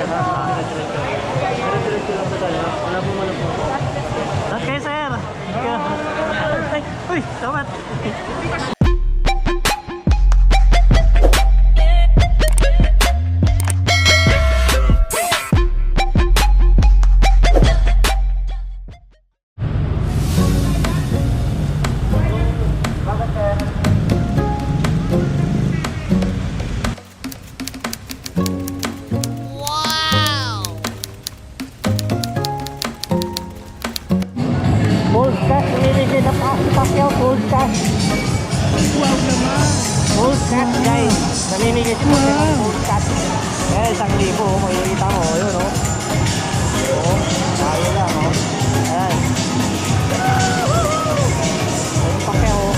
Diretso lang ba tayo? Wala po man po. Okay, sir. Ay, uy, tawad. Full cash, namimigay na Pacquiao, full cash. Wow naman! Full cash guys, namimigay si Pacquiao ng full cash. Eh, 1,000, makikita mo, yun o. Oo, tayo lang o. Ayan. Ayun Pacquiao.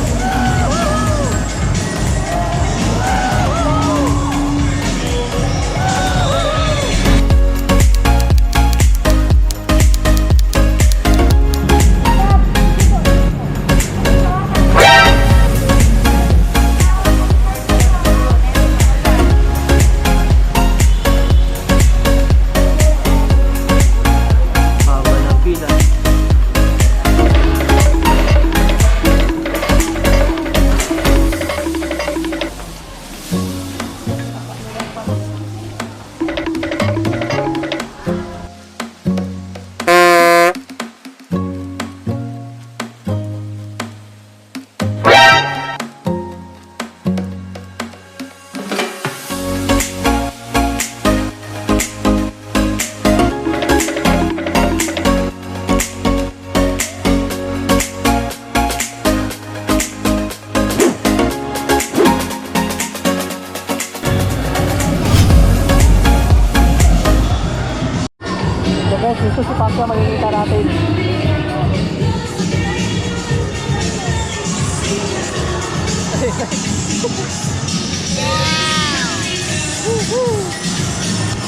Guys, gusto si Pacquiao, makikita natin.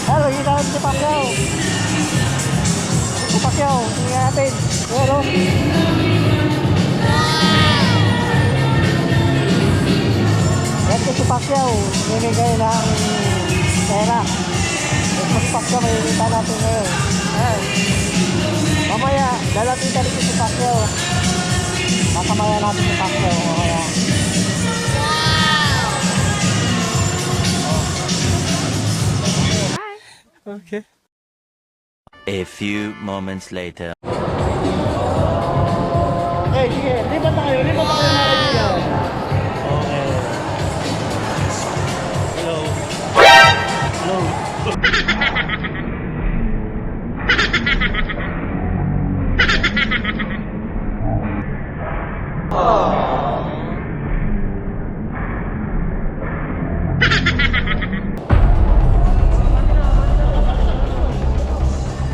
Hello, makikita natin si Pacquiao. Si Pacquiao, tingnan natin. Hello. Yan si Pacquiao, namimigay ng pera. Si Pacquiao, makikita natin ngayon. Ayan. Mamaya, lalapitan rin si Pacquiao. Kakamaya natin si Pacquiao. Mamaya. Okay. A few moments later. Okay, sige. Lipat tayo mga kaibigan. Okay. Hello. Hello.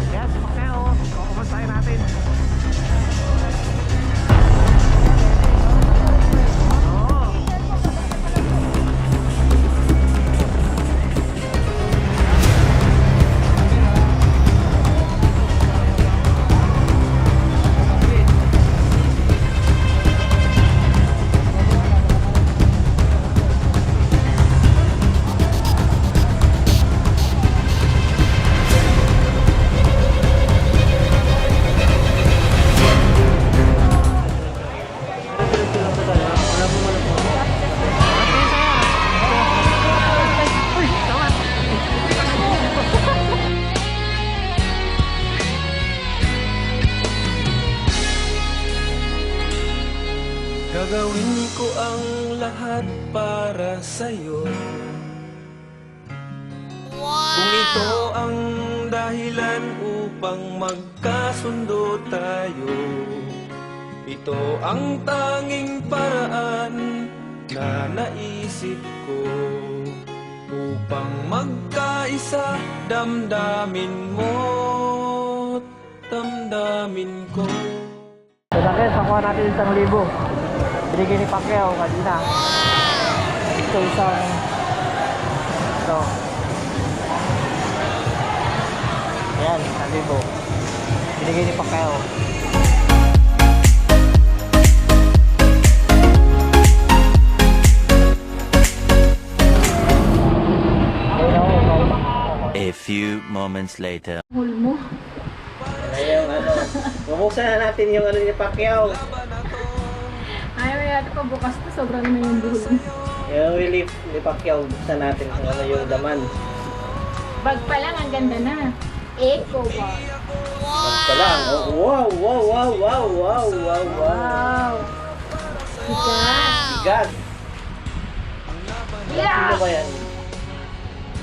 Yes, Pacquiao. Kumustahin natin. Gagawin ko ang lahat para sa'yo. Kung ito ang dahilan upang magkasundo tayo, ito ang tanging paraan na naisip ko upang magkaisa, damdamin mo, damdamin ko. So guys, nakuha natin 1,000. Binigay ni Pacquiao kanina. Ito isang ito. Ayan, 1,000. Binigay ni Pacquiao. A few moments later. Hul mo. Ayun, bubuksan na natin yung ni Pacquiao. Ayaw may ate pa bukas to. Sobrang naman yung buhol mo. Yung relief ni Pacquiao, buksan natin kung ano yung laman. Bag pa lang, ang ganda na. Eco bag. Basta lang. Oh, wow, wow, wow, wow, wow, wow, wow. Bigat. Bigat. Yeah. Ano ba yan?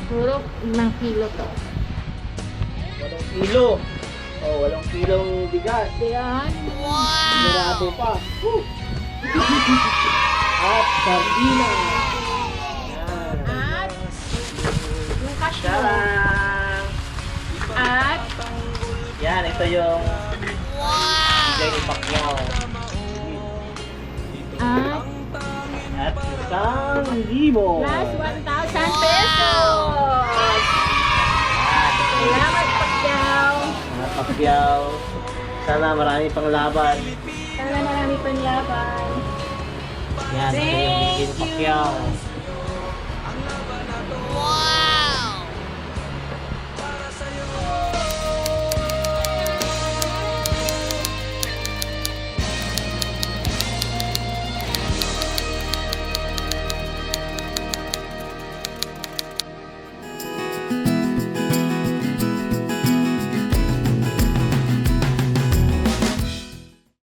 Puro 1 kilo to. 8 kilo. Oh, 8 kilong bigat. Yan. Marado pa. Woo! At sardina. Yan. At yung cashew. Tadaan! At Yan, ito yung bigay ni Pacquiao. at At 1,000. plus 1,000 pesos. At Salamat, Pacquiao. mga Pacquiao. Sana marami pang laban. Sana marami pang laban. Yan, ito yung bigay ni Thank you. Pacquiao.